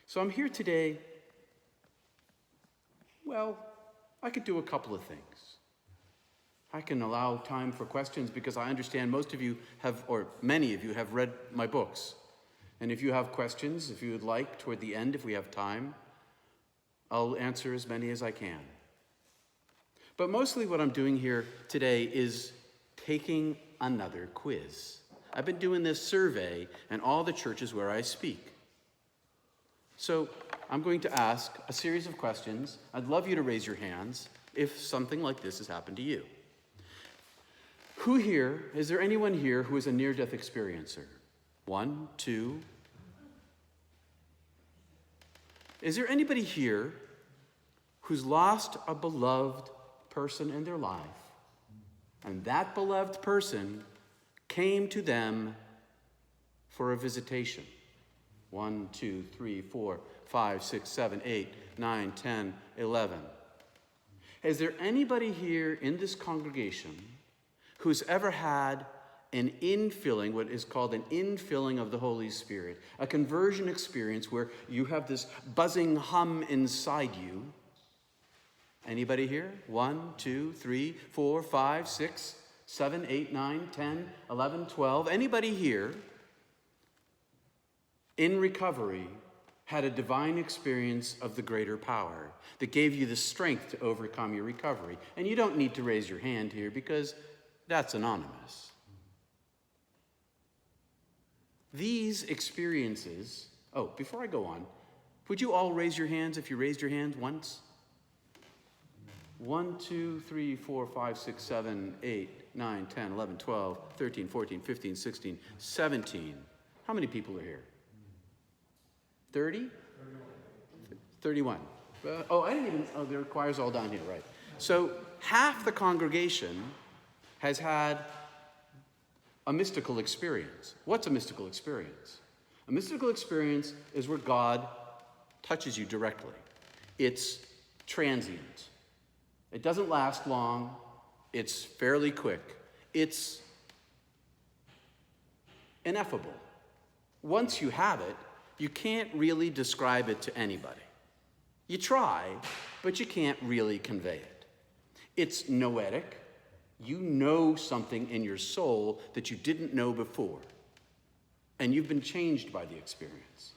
So I'm here today, well, I could do a couple of things. I can allow time for questions because I understand most of you have, or many of you have read my books. And if you have questions, if you would like, toward the end, if we have time, I'll answer as many as I can. But mostly what I'm doing here today is taking another quiz. I've been doing this survey in all the churches where I speak. So I'm going to ask a series of questions. I'd love you to raise your hands if something like this has happened to you. Is there anyone here who is a near-death experiencer? 1, 2. Is there anybody here who's lost a beloved person in their life, and that beloved person came to them for a visitation? 1, 2, 3, 4, 5, 6, 7, 8, 9, 10, 11. Is there anybody here in this congregation who's ever had an infilling, what is called an infilling of the Holy Spirit, a conversion experience where you have this buzzing hum inside you? Anybody here? 1, 2, 3, 4, 5, 6, 7, 8, 9, 10, 11, 12. Anybody here in recovery had a divine experience of the greater power that gave you the strength to overcome your recovery? And you don't need to raise your hand here because that's anonymous. These experiences, before I go on, would you all raise your hands if you raised your hands once? 1, 2, 3, 4, 5, 6, 7, 8, 9, 10, 11, 12, 13, 14, 15, 16, 17. How many people are here? 30? 31. The choir's all down here, right. So half the congregation has had a mystical experience. What's a mystical experience? A mystical experience is where God touches you directly. It's transient. It doesn't last long. It's fairly quick. It's ineffable. Once you have it, you can't really describe it to anybody. You try, but you can't really convey it. It's noetic. You know something in your soul that you didn't know before, and you've been changed by the experience.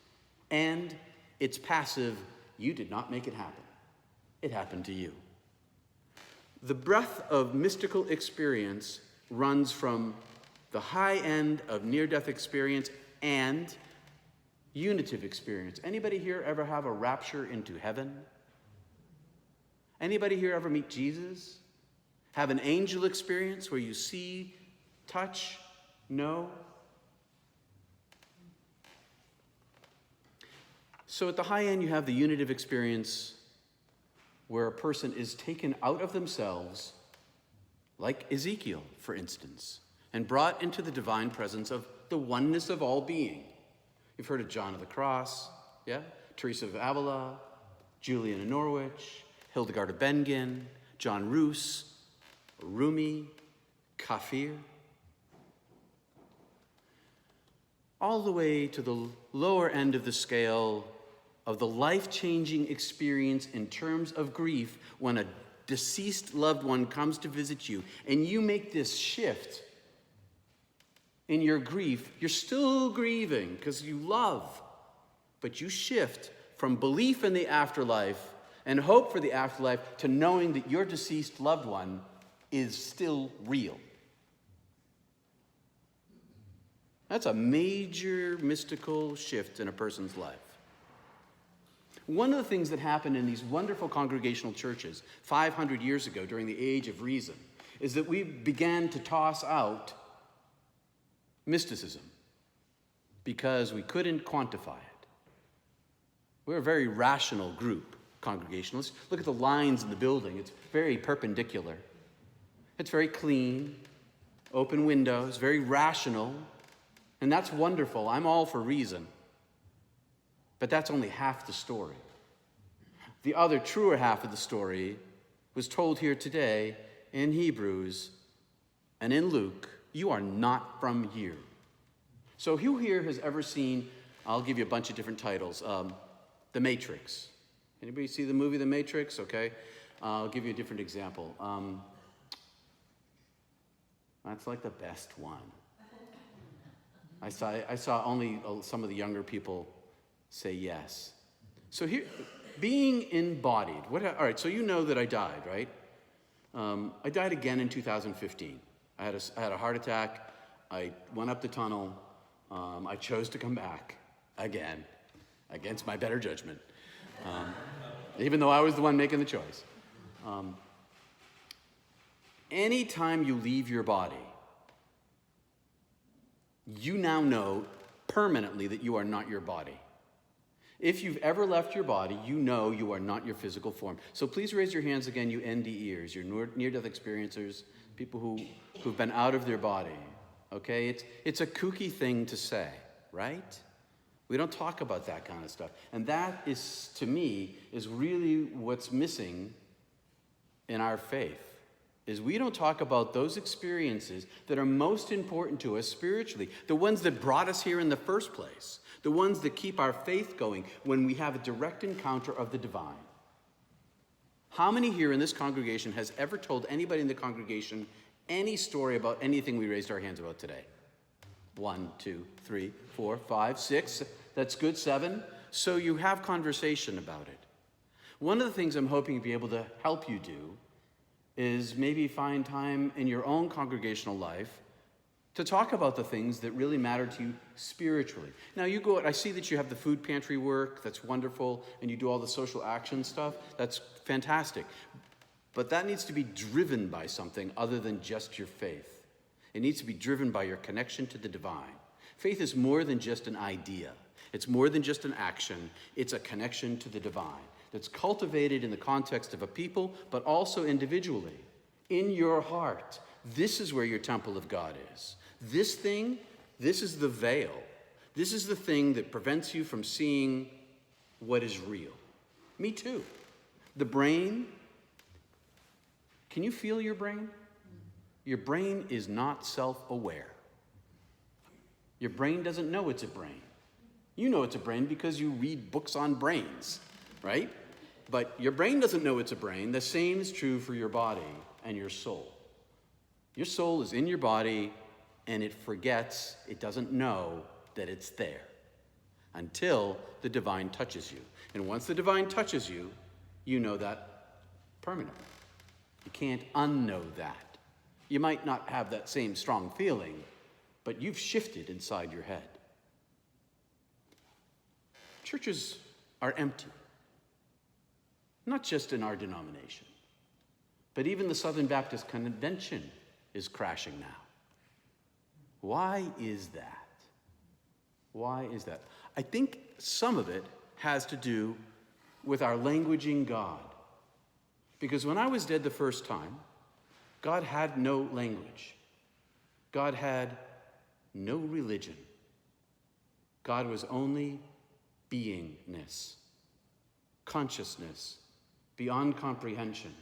And it's passive. You did not make it happen. It happened to you. The breadth of mystical experience runs from the high end of near-death experience and unitive experience. Anybody here ever have a rapture into heaven? Anybody here ever meet Jesus? Have an angel experience where you see, touch, know? So at the high end, you have the unitive experience where a person is taken out of themselves, like Ezekiel, for instance, and brought into the divine presence of the oneness of all being. You've heard of John of the Cross, yeah? Teresa of Avila, Julian of Norwich, Hildegard of Bingen, John Roos, Rumi, Kafir. All the way to the lower end of the scale of the life-changing experience in terms of grief when a deceased loved one comes to visit you and you make this shift in your grief. You're still grieving because you love, but you shift from belief in the afterlife and hope for the afterlife to knowing that your deceased loved one is still real. That's a major mystical shift in a person's life. One of the things that happened in these wonderful congregational churches 500 years ago during the Age of Reason is that we began to toss out mysticism because we couldn't quantify it. We're a very rational group, Congregationalists. Look at the lines in the building. It's very perpendicular. It's very clean, open windows, very rational, and that's wonderful. I'm all for reason. But that's only half the story. The other, truer half of the story was told here today in Hebrews and in Luke. You are not from here. So who here has ever seen, I'll give you a bunch of different titles, The Matrix. Anybody see the movie The Matrix? Okay. I'll give you a different example. That's like the best one. I saw only some of the younger people say yes. So here, being embodied. All right, so you know that I died, right? I died again in 2015. I had a heart attack. I went up the tunnel. I chose to come back again, against my better judgment, even though I was the one making the choice. Anytime you leave your body, you now know permanently that you are not your body. If you've ever left your body, you know you are not your physical form. So please raise your hands again, you NDEers, your near-death experiencers, people who've been out of their body. Okay, it's a kooky thing to say, right? We don't talk about that kind of stuff. And that is, to me, is really what's missing in our faith, is we don't talk about those experiences that are most important to us spiritually, the ones that brought us here in the first place, the ones that keep our faith going when we have a direct encounter of the divine. How many here in this congregation has ever told anybody in the congregation any story about anything we raised our hands about today? 1, 2, 3, 4, 5, 6. That's good, 7. So you have conversation about it. One of the things I'm hoping to be able to help you do is maybe find time in your own congregational life to talk about the things that really matter to you spiritually. Now you go, I see that you have the food pantry work, that's wonderful, and you do all the social action stuff, that's fantastic. But that needs to be driven by something other than just your faith. It needs to be driven by your connection to the divine. Faith is more than just an idea. It's more than just an action. It's a connection to the divine that's cultivated in the context of a people, but also individually. In your heart, this is where your temple of God is. This thing, this is the veil. This is the thing that prevents you from seeing what is real. Me too. The brain, can you feel your brain? Your brain is not self-aware. Your brain doesn't know it's a brain. You know it's a brain because you read books on brains, right? But your brain doesn't know it's a brain. The same is true for your body and your soul. Your soul is in your body and it forgets, it doesn't know that it's there until the divine touches you. And once the divine touches you, you know that permanently. You can't unknow that. You might not have that same strong feeling, but you've shifted inside your head. Churches are empty. Not just in our denomination, but even the Southern Baptist Convention is crashing now. Why is that? Why is that? I think some of it has to do with our languaging God. Because when I was dead the first time, God had no language. God had no religion. God was only beingness, consciousness, beyond comprehension.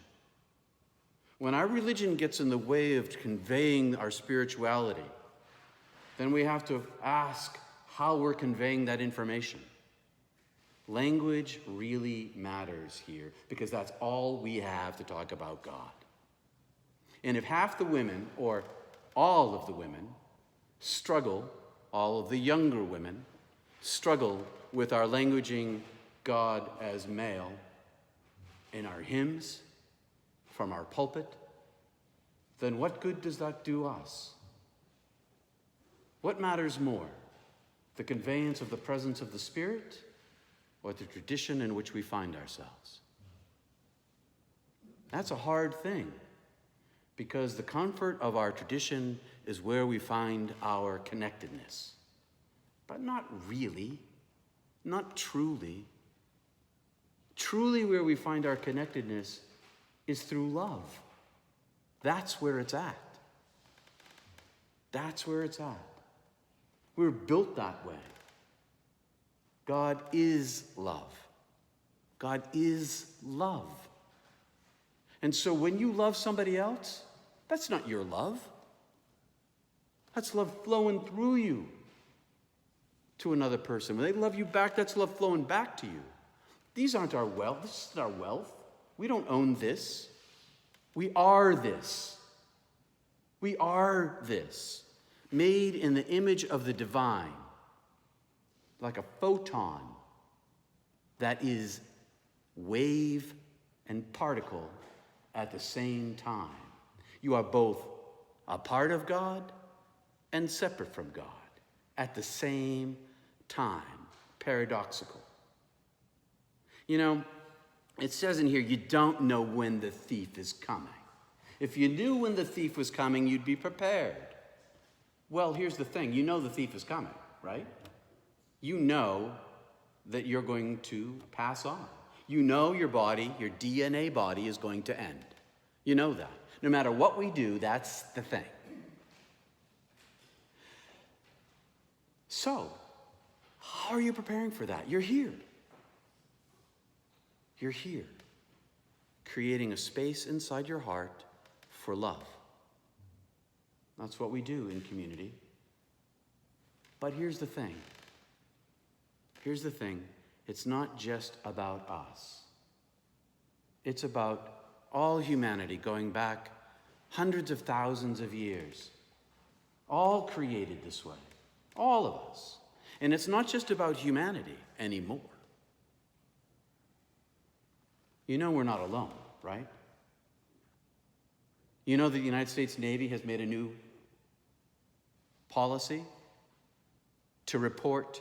When our religion gets in the way of conveying our spirituality, then we have to ask how we're conveying that information. Language really matters here because that's all we have to talk about God. And if half the women, or all of the women, struggle, all of the younger women, struggle with our languaging God as male in our hymns, from our pulpit, then what good does that do us? What matters more, the conveyance of the presence of the Spirit or the tradition in which we find ourselves? That's a hard thing, because the comfort of our tradition is where we find our connectedness. But not really, not truly. Truly where we find our connectedness is through love. That's where it's at. That's where it's at. We're built that way. God is love. God is love. And so when you love somebody else, that's not your love. That's love flowing through you to another person. When they love you back, that's love flowing back to you. These aren't our wealth. This isn't our wealth. We don't own this. We are this. We are this, made in the image of the divine, like a photon that is wave and particle at the same time. You are both a part of God and separate from God at the same time. Paradoxical. You know, it says in here, you don't know when the thief is coming. If you knew when the thief was coming, you'd be prepared. Well, here's the thing. You know the thief is coming, right? You know that you're going to pass on. You know your body, your DNA body, is going to end. You know that. No matter what we do, that's the thing. So, how are you preparing for that? You're here. You're here, creating a space inside your heart for love. That's what we do in community. But here's the thing. Here's the thing. It's not just about us. It's about all humanity going back hundreds of thousands of years. All created this way. All of us. And it's not just about humanity anymore. You know we're not alone, right? You know the United States Navy has made a new policy to report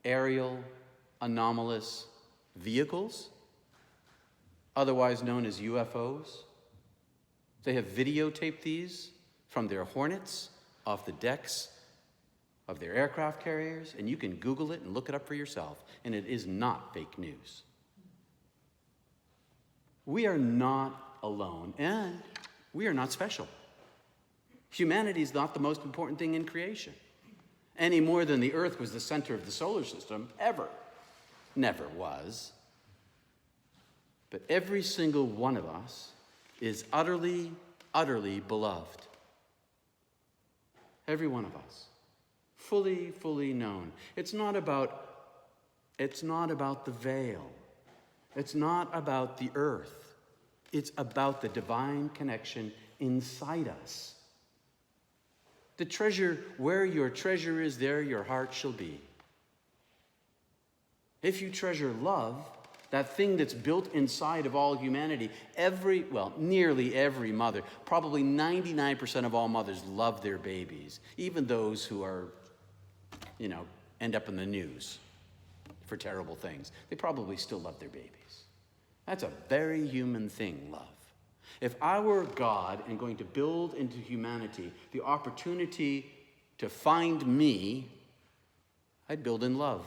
aerial anomalous vehicles, otherwise known as UFOs. They have videotaped these from their Hornets off the decks of their aircraft carriers, and you can Google it and look it up for yourself, and it is not fake news. We are not alone, and we are not special. Humanity is not the most important thing in creation, any more than the Earth was the center of the solar system ever. Never was. But every single one of us is utterly, utterly beloved. Every one of us. Fully, fully known. It's not about the veil. It's not about the earth. It's about the divine connection inside us. The treasure, where your treasure is, there your heart shall be. If you treasure love, that thing that's built inside of all humanity, nearly every mother, probably 99% of all mothers love their babies, even those who are, end up in the news for terrible things. They probably still love their babies. That's a very human thing, love. If I were God and going to build into humanity the opportunity to find me, I'd build in love.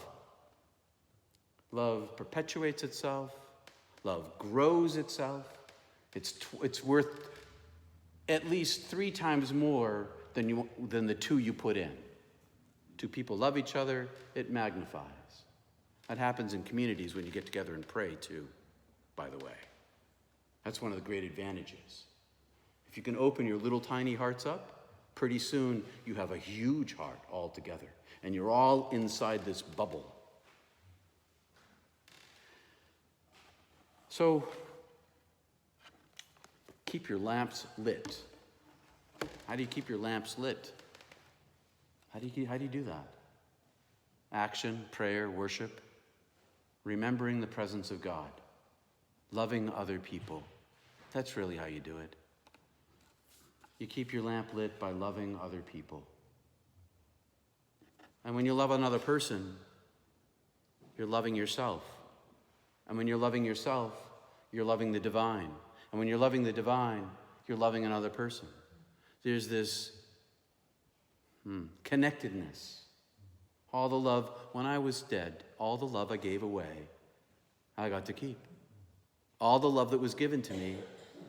Love perpetuates itself. Love grows itself. It's worth at least 3 times more than the 2 you put in. 2 people love each other, it magnifies. That happens in communities when you get together and pray too, by the way. That's one of the great advantages. If you can open your little tiny hearts up, pretty soon you have a huge heart all together, and you're all inside this bubble. So, keep your lamps lit. How do you keep your lamps lit? How do you do that? Action, prayer, worship, remembering the presence of God, loving other people. That's really how you do it. You keep your lamp lit by loving other people. And when you love another person, you're loving yourself. And when you're loving yourself, you're loving the divine. And when you're loving the divine, you're loving another person. There's this connectedness. All the love, when I was dead, all the love I gave away, I got to keep. All the love that was given to me,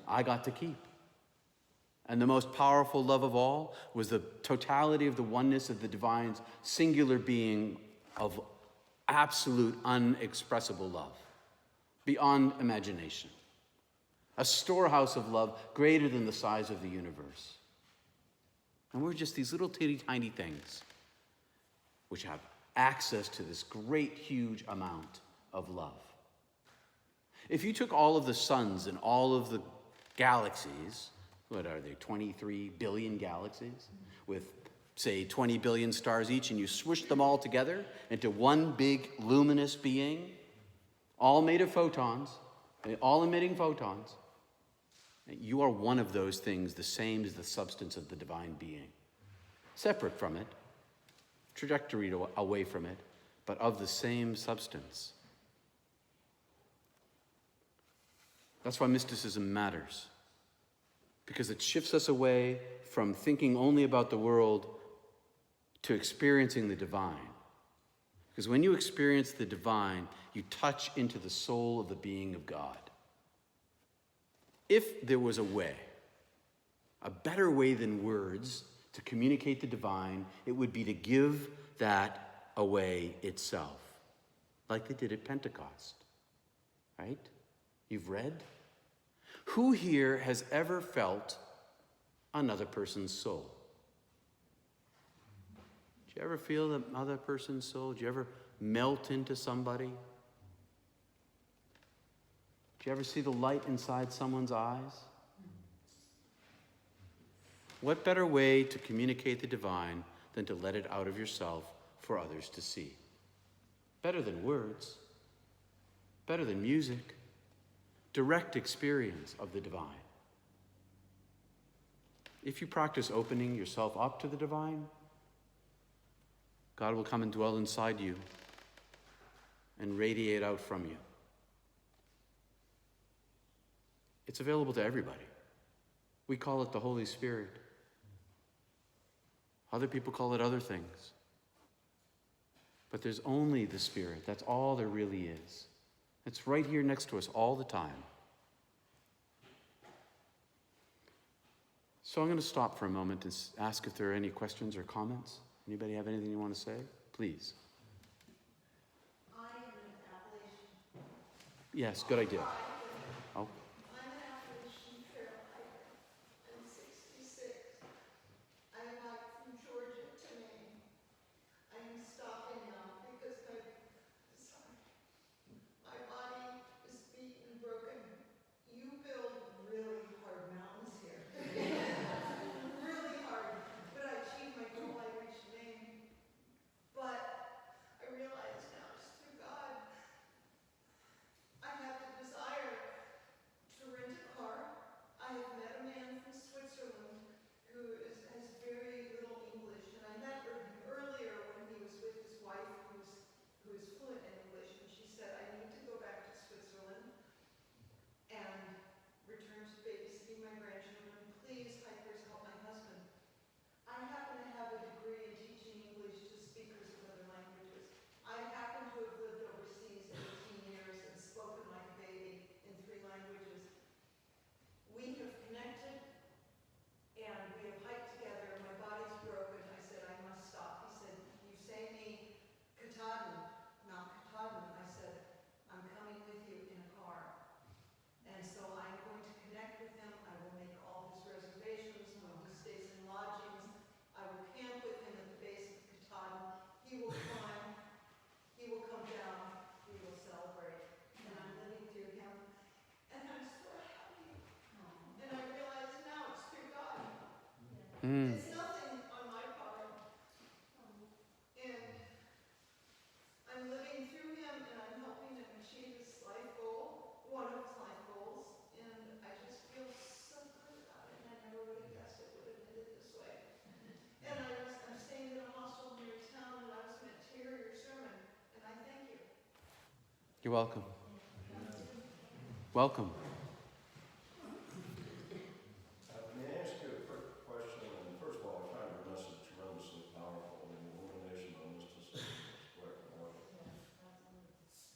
I got to keep. And the most powerful love of all was the totality of the oneness of the divine's singular being of absolute, unexpressible love, beyond imagination. A storehouse of love greater than the size of the universe. And we're just these little teeny tiny things which have access to this great, huge amount of love. If you took all of the suns and all of the galaxies, what are they, 23 billion galaxies, with, say, 20 billion stars each, and you swished them all together into one big luminous being, all made of photons, all emitting photons, you are one of those things, the same as the substance of the divine being. Separate from it, trajectory away from it, but of the same substance. That's why mysticism matters, because it shifts us away from thinking only about the world to experiencing the divine. Because when you experience the divine, you touch into the soul of the being of God. If there was a way, a better way than words to communicate the divine, it would be to give that away itself, like they did at Pentecost, right? You've read? Who here has ever felt another person's soul? Did you ever feel the other person's soul? Did you ever melt into somebody? Did you ever see the light inside someone's eyes? What better way to communicate the divine than to let it out of yourself for others to see? Better than words, better than music, direct experience of the divine. If you practice opening yourself up to the divine, God will come and dwell inside you and radiate out from you. It's available to everybody. We call it the Holy Spirit. Other people call it other things. But there's only the Spirit. That's all there really is. It's right here next to us all the time. So I'm going to stop for a moment and ask if there are any questions or comments. Anybody have anything you want to say? Please. I am an Appalachian. Yes, good idea. Oh, I'm an Appalachian trail hiker. I'm 66. I hiked from Georgia to Maine. I am stopping now because my body is beaten and broken. You build really hard mountains here. Really hard. But I achieved my goal. I reached Maine. But I realize now it's through God. I have the desire to rent a car. I have met a man from Switzerland who has very little English, and I met him earlier when he was with his wife who is fluent in English, and she said, I need to go back to Switzerland and return to babysitting my grandchildren. Please, hikers, help my husband. I happen to have a degree in teaching English to speakers of other languages. I happen to have lived overseas 18 years and spoken like a baby in 3 languages. We have connected and we have hiked together. My body's broken. I said, I must stop. He said, you say me Katahdin, not Katahdin. I said, I'm coming with you in a car. And so I'm going to connect with him. I will make all his reservations when he stays in lodgings. I will camp with him at the base of Katahdin. He will climb. He will come down. We will celebrate. And I'm living through him. And I'm so happy. And I realize now it's through God. It's nothing on my part. And I'm living through him and I'm helping him achieve his life goal, one of his life goals. And I just feel so good about it. And I never would have guessed it would have ended this way. And I'm staying in a hostel near town, and I was meant to hear your sermon. And I thank you. you're welcome. Welcome. May I ask you a quick question? And first of all, I find your message tremendously powerful, and the illumination on mysticism is quite remarkable.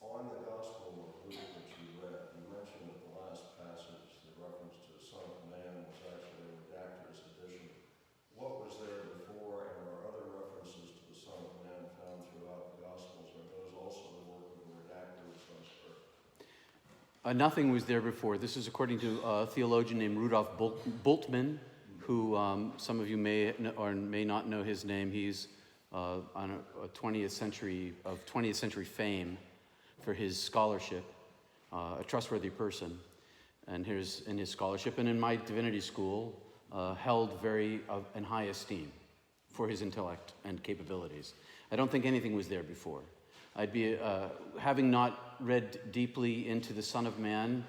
On the Gospel of Luke that you read, you mentioned at the last passage the reference to the Son of Man was actually a redactor's edition. What was there before, and are other references to the Son of Man found throughout the Gospels? Are those also the work of a redactor of some sort? Nothing was there before. This is according to a theologian named Rudolf Bultmann, who some of you may or may not know his name. He's on a 20th century fame. for his scholarship, a trustworthy person, and in his scholarship, and in my divinity school, held very in high esteem for his intellect and capabilities. I don't think anything was there before. I'd be, having not read deeply into the Son of Man,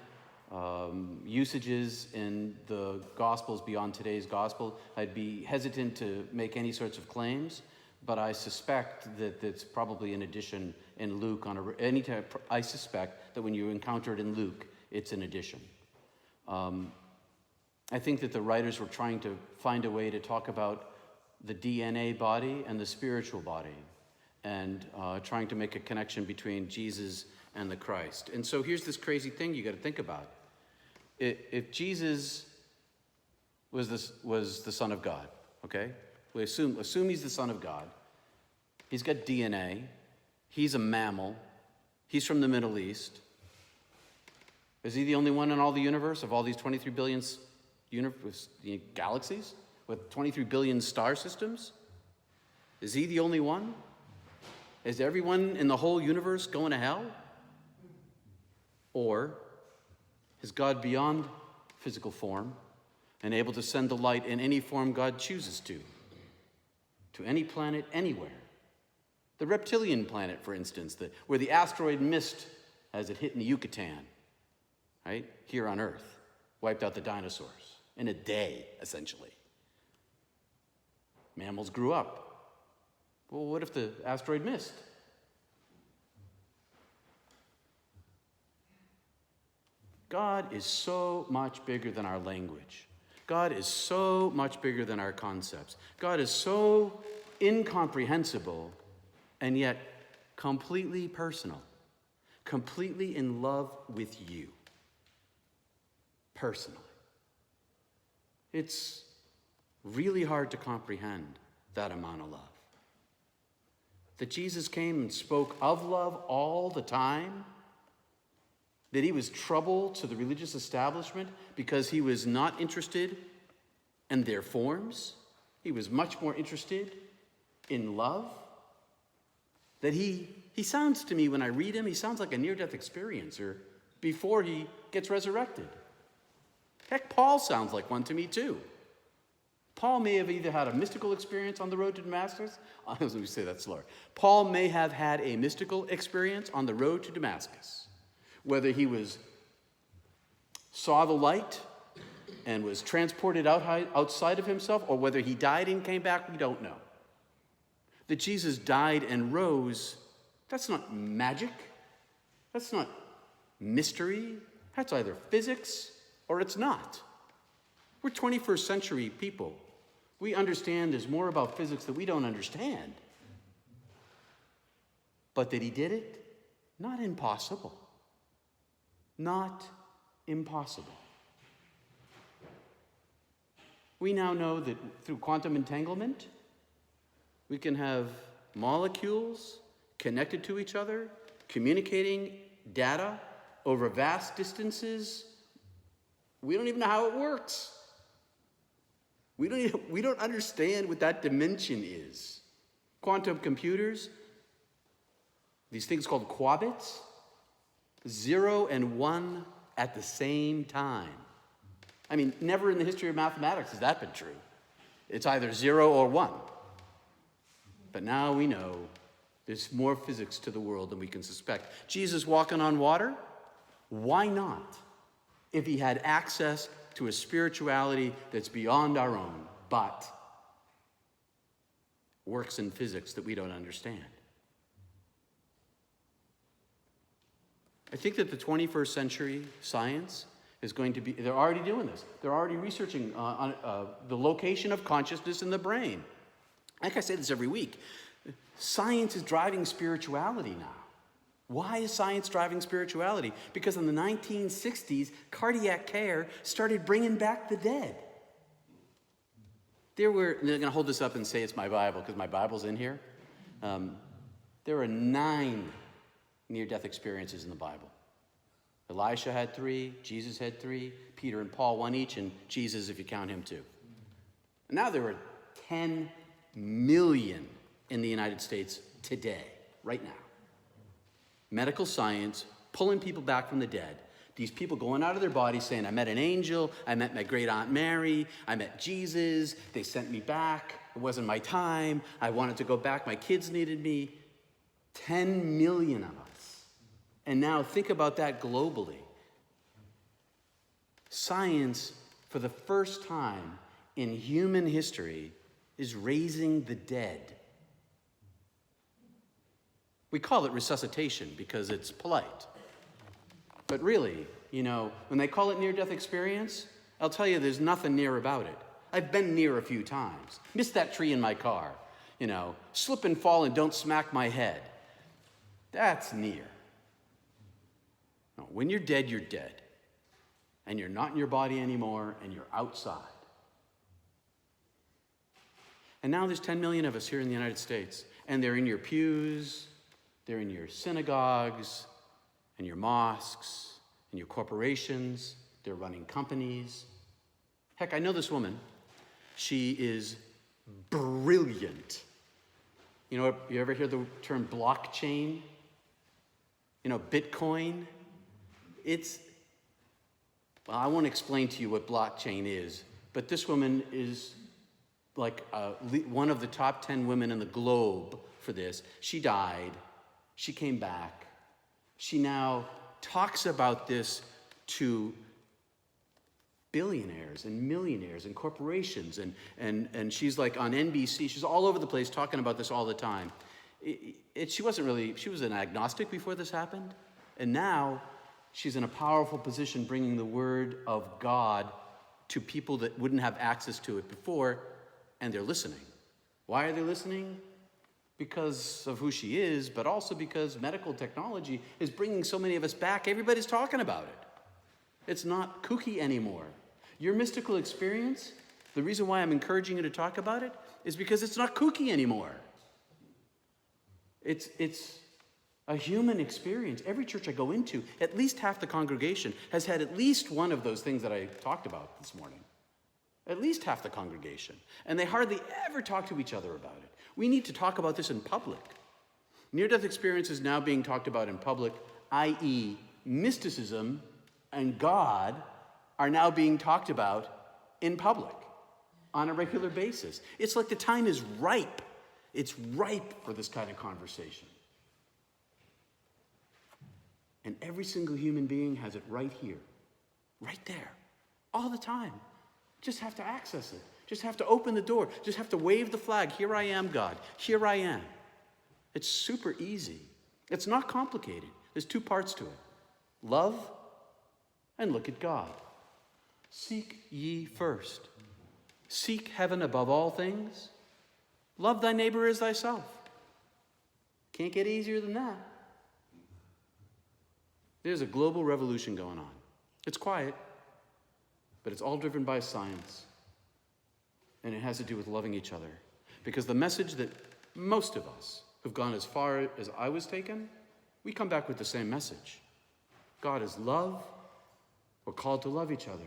usages in the Gospels beyond today's Gospel, I'd be hesitant to make any sorts of claims, but I suspect that it's probably an addition in Luke I suspect that when you encounter it in Luke, it's an addition. I think that the writers were trying to find a way to talk about the DNA body and the spiritual body, and trying to make a connection between Jesus and the Christ. And so here's this crazy thing you got to think about. If Jesus was the Son of God, okay? We assume he's the Son of God. He's got DNA. He's a mammal. He's from the Middle East. Is he the only one in all the universe of all these 23 billion galaxies with 23 billion star systems? Is he the only one? Is everyone in the whole universe going to hell? Or is God beyond physical form and able to send the light in any form God chooses to any planet, anywhere? The reptilian planet, for instance, where the asteroid mist, as it hit in the Yucatan, right, here on Earth, wiped out the dinosaurs in a day, essentially. Mammals grew up. Well, what if the asteroid missed? God is so much bigger than our language. God is so much bigger than our concepts. God is so incomprehensible and yet completely personal, completely in love with you, personally. It's really hard to comprehend that amount of love. That Jesus came and spoke of love all the time, that he was trouble to the religious establishment because he was not interested in their forms. He was much more interested in love. That he sounds to me, when I read him, he sounds like a near-death experiencer before he gets resurrected. Heck, Paul sounds like one to me too. Paul may have either had a mystical experience on the road to Damascus. Let me say that slower. Paul may have had a mystical experience on the road to Damascus. Whether he saw the light and was transported outside of himself, or whether he died and came back, we don't know. That Jesus died and rose, that's not magic. That's not mystery. That's either physics or it's not. We're 21st century people. We understand there's more about physics that we don't understand. But that he did it? Not impossible. Not impossible. We now know that through quantum entanglement, we can have molecules connected to each other, communicating data over vast distances. We don't even know how it works. We don't understand what that dimension is. Quantum computers, these things called qubits, 0 and 1 at the same time. I mean, never in the history of mathematics has that been true. It's either 0 or 1. But now we know there's more physics to the world than we can suspect. Jesus walking on water? Why not? If he had access to a spirituality that's beyond our own, but works in physics that we don't understand. I think that the 21st century science is going to be, they're already doing this. They're already researching on the location of consciousness in the brain. Like I say this every week, science is driving spirituality now. Why is science driving spirituality? Because in the 1960s, cardiac care started bringing back the dead. They're going to hold this up and say it's my Bible, because my Bible's in here. There were 9 near-death experiences in the Bible. Elisha had 3, Jesus had 3, Peter and Paul 1 each, and Jesus, if you count him, 2. And now there are 10 million in the United States today, right now. medical science pulling people back from the dead. These people going out of their bodies saying, I met an angel, I met my great Aunt Mary, I met Jesus, they sent me back, it wasn't my time, I wanted to go back, my kids needed me. 10 million of us. And now think about that globally. Science, for the first time in human history, is raising the dead. We call it resuscitation because it's polite. But really, when they call it near-death experience, I'll tell you there's nothing near about it. I've been near a few times. Missed that tree in my car. Slip and fall and don't smack my head. That's near. No, when you're dead, you're dead. And you're not in your body anymore, and you're outside. And now there's 10 million of us here in the United States, and they're in your pews, they're in your synagogues, and your mosques, and your corporations, they're running companies. Heck, I know this woman. She is brilliant. You ever hear the term blockchain? Bitcoin? Well, I won't explain to you what blockchain is, but this woman is like one of the top 10 women in the globe for this. She died. She came back. She now talks about this to billionaires and millionaires and corporations, and she's like on NBC. She's all over the place talking about this all the time. She was an agnostic before this happened, and now she's in a powerful position bringing the word of God to people that wouldn't have access to it before, and they're listening. Why are they listening? Because of who she is, but also because medical technology is bringing so many of us back. Everybody's talking about it. It's not kooky anymore. Your mystical experience, the reason why I'm encouraging you to talk about it is because it's not kooky anymore. It's a human experience. Every church I go into, at least half the congregation has had at least one of those things that I talked about this morning. At least half the congregation. And they hardly ever talk to each other about it. We need to talk about this in public. Near-death experience is now being talked about in public, i.e., mysticism and God are now being talked about in public on a regular basis. It's like the time is ripe. It's ripe for this kind of conversation. And every single human being has it right here, right there, all the time. Just have to access it. Just have to open the door. Just have to wave the flag. Here I am, God. Here I am. It's super easy. It's not complicated. There's two parts to it. Love and look at God. Seek ye first. Seek heaven above all things. Love thy neighbor as thyself. Can't get easier than that. There's a global revolution going on. It's quiet, but it's all driven by science. And it has to do with loving each other. Because the message that most of us who've gone as far as I was taken, we come back with the same message. God is love. We're called to love each other.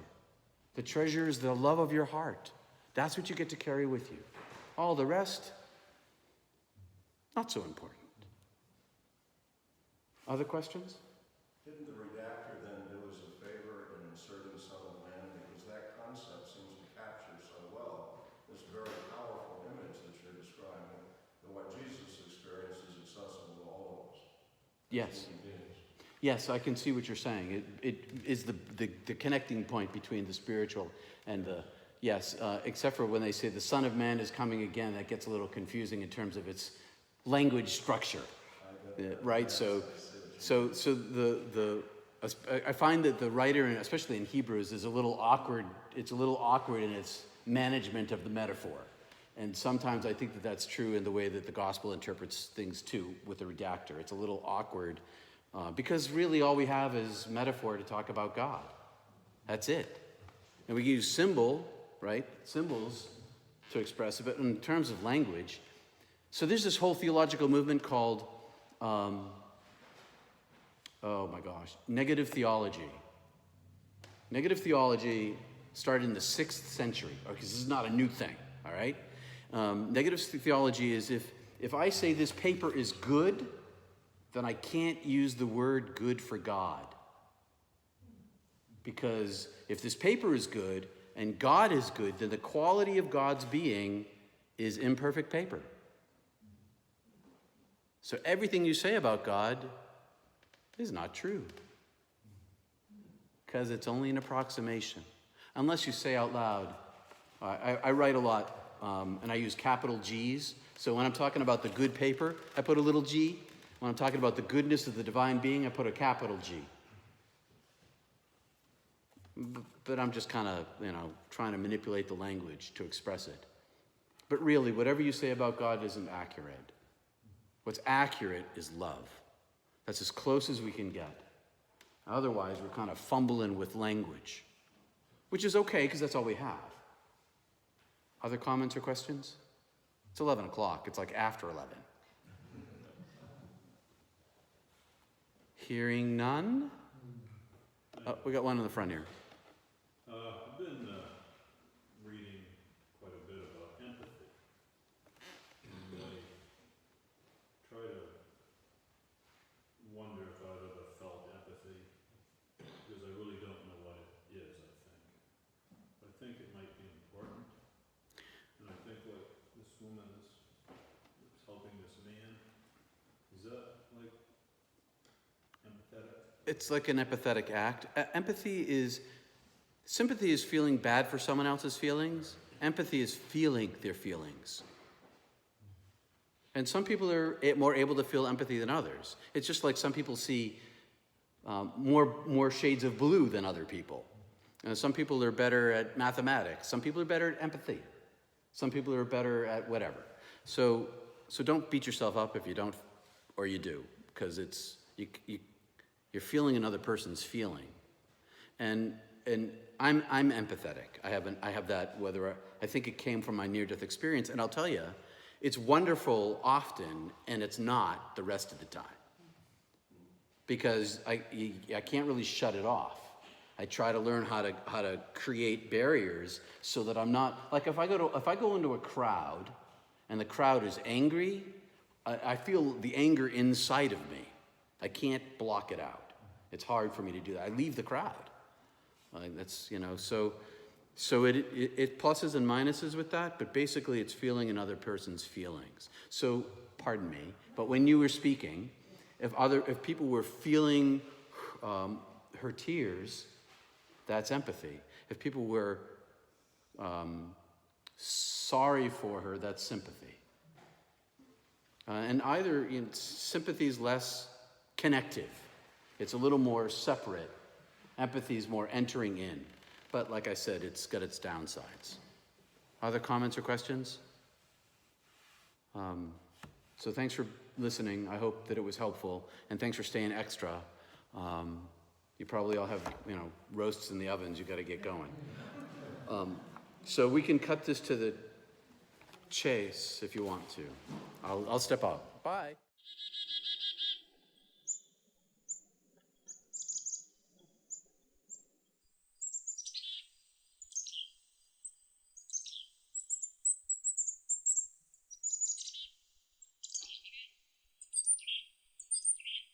The treasure is the love of your heart. That's what you get to carry with you. All the rest, not so important. Other questions? Didn't the redactor then do us a favor in inserting Son of Man? Because that concept seems to capture so well this very powerful image that you're describing, that what Jesus experienced is accessible to all of us. Yes. Human beings. Yes, I can see what you're saying. It is the connecting point between the spiritual and the, yes, except for when they say the Son of Man is coming again, that gets a little confusing in terms of its language structure, right? I find that the writer, and especially in Hebrews, is a little awkward. It's a little awkward in its management of the metaphor. And sometimes I think that that's true in the way that the gospel interprets things too, with the redactor. It's a little awkward because really all we have is metaphor to talk about God. That's it. And we use symbols to express it, but in terms of language. So there's this whole theological movement called, negative theology. Negative theology started in the 6th century, because this is not a new thing, all right? Negative theology is if I say this paper is good, then I can't use the word good for God. Because if this paper is good and God is good, then the quality of God's being is imperfect paper. So everything you say about God is not true. Because it's only an approximation. Unless you say out loud, I write a lot, and I use capital G's. So when I'm talking about the good paper, I put a little g. When I'm talking about the goodness of the divine being, I put a capital G. But I'm just kind of, trying to manipulate the language to express it. But really, whatever you say about God isn't accurate. What's accurate is love. That's as close as we can get. Otherwise, we're kind of fumbling with language, which is okay because that's all we have. Other comments or questions? It's 11 o'clock. It's like after 11. Hearing none? Oh, we got one in the front here. I've been reading quite a bit about empathy, and I try to wonder if I've ever felt empathy, because I really don't know what it is, I think it might be important, and I think what this woman is helping this man, is that like empathetic? It's like an empathetic act. Sympathy is feeling bad for someone else's feelings. Empathy is feeling their feelings. And some people are more able to feel empathy than others. It's just like some people see more shades of blue than other people. And some people are better at mathematics. Some people are better at empathy. Some people are better at whatever. So don't beat yourself up if you don't, or you do, because you're feeling another person's feeling. And I'm empathetic. I have that, I think it came from my near-death experience, and I'll tell you, it's wonderful often, and it's not the rest of the time. Because I can't really shut it off. I try to learn how to create barriers so that I'm not, like if I go into a crowd and the crowd is angry, I feel the anger inside of me. I can't block it out. It's hard for me to do that. I leave the crowd. That's, so it pluses and minuses with that, but basically it's feeling another person's feelings. So, pardon me, but when you were speaking, if people were feeling her tears, that's empathy. If people were sorry for her, that's sympathy. And either sympathy is less connective. It's a little more separate. Empathy is more entering in. But like I said, it's got its downsides. Other comments or questions? So thanks for listening. I hope that it was helpful. And thanks for staying extra. You probably all have, roasts in the ovens. You got to get going. So we can cut this to the chase if you want to. I'll step up. Bye.